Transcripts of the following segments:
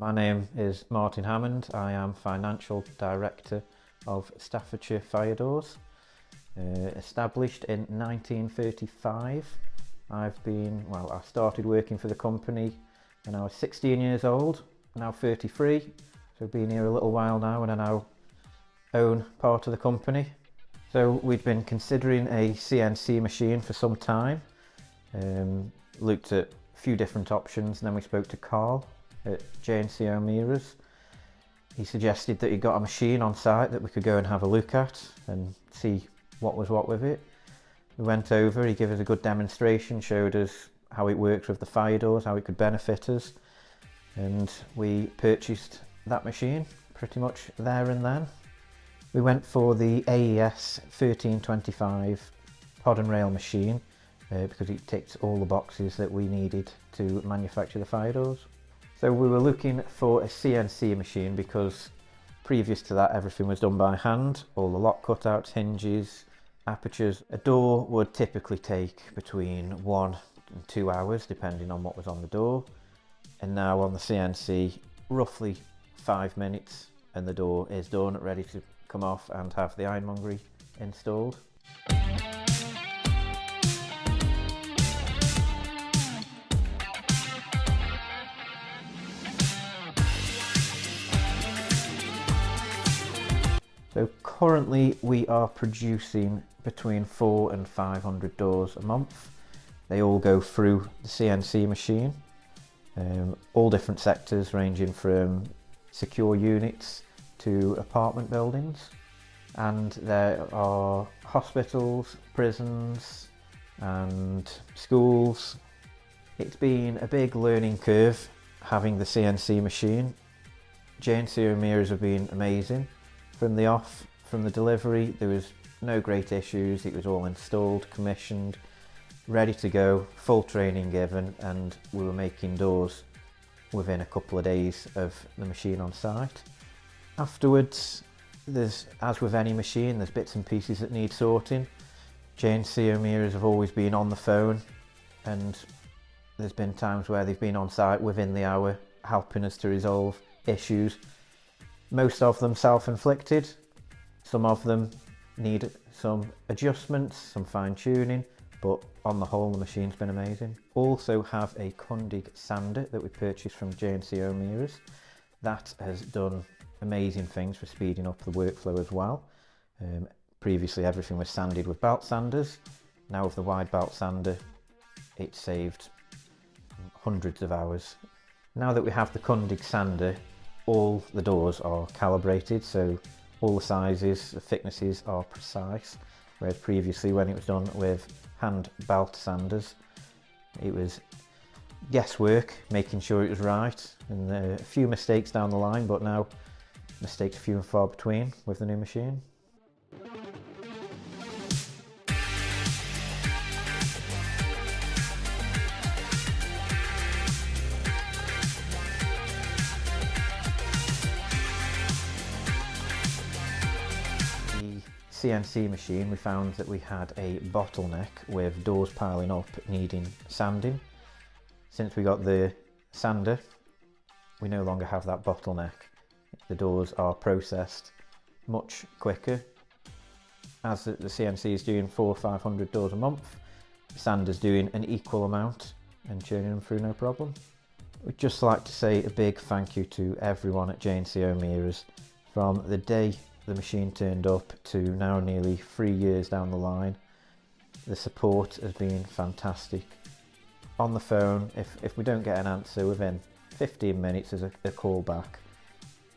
My name is Martin Hammond. I am Financial Director of Staffordshire Firedoors. Established in 1935. I started working for the company when I was 16 years old, now 33. So I've been here a little while now and I now own part of the company. So we'd been considering a CNC machine for some time. Looked at a few different options, and then we spoke to Carl at J&C O'Meara's. He suggested that he got a machine on site that we could go and have a look at and see what was what with it. We went over, he gave us a good demonstration, showed us how it works with the fire doors, how it could benefit us, and we purchased that machine pretty much there and then. We went for the AES 1325 pod and rail machine because it ticked all the boxes that we needed to manufacture the fire doors. So we were looking for a CNC machine because previous to that everything was done by hand, all the lock cutouts, hinges, apertures. A door would typically take between 1 and 2 hours depending on what was on the door, and now on the CNC roughly 5 minutes and the door is done, ready to come off and have the ironmongery installed. So currently we are producing between 400 and 500 doors a month. They all go through the CNC machine, all different sectors ranging from secure units to apartment buildings. And there are hospitals, prisons and schools. It's been a big learning curve having the CNC machine. J&C O'Meara's have been amazing. From the delivery, there was no great issues. It was all installed, commissioned, ready to go, full training given, and we were making doors within a couple of days of the machine on site. Afterwards, as with any machine, there's bits and pieces that need sorting. J&C O'Meara's have always been on the phone, and there's been times where they've been on site within the hour helping us to resolve issues. Most of them self-inflicted, some of them need some adjustments, some fine-tuning, but on the whole the machine's been amazing. Also have a Kundig sander that we purchased from J&C O'Meara's. That has done amazing things for speeding up the workflow as well. Previously everything was sanded with belt sanders. Now with the wide belt sander it saved hundreds of hours. Now that we have the Kundig sander, all the doors are calibrated, so all the sizes, the thicknesses are precise, whereas previously when it was done with hand belt sanders it was guesswork, making sure it was right, and a few mistakes down the line, but now mistakes few and far between with the new machine. CNC machine, we found that we had a bottleneck with doors piling up needing sanding. Since we got the sander, we no longer have that bottleneck. The doors are processed much quicker. As the CNC is doing 400 or 500 doors a month, the sander's doing an equal amount and churning them through no problem. We'd just like to say a big thank you to everyone at J&C O'Meara's. From the day the machine turned up to now nearly 3 years down the line, the support has been fantastic. On the phone, if we don't get an answer within 15 minutes, there's a call back,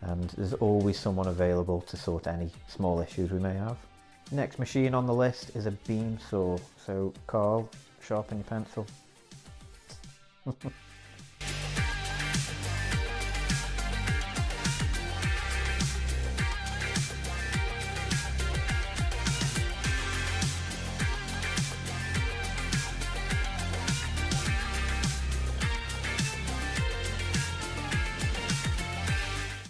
and there's always someone available to sort any small issues we may have. Next machine on the list is a beam saw, so Carl, sharpen your pencil.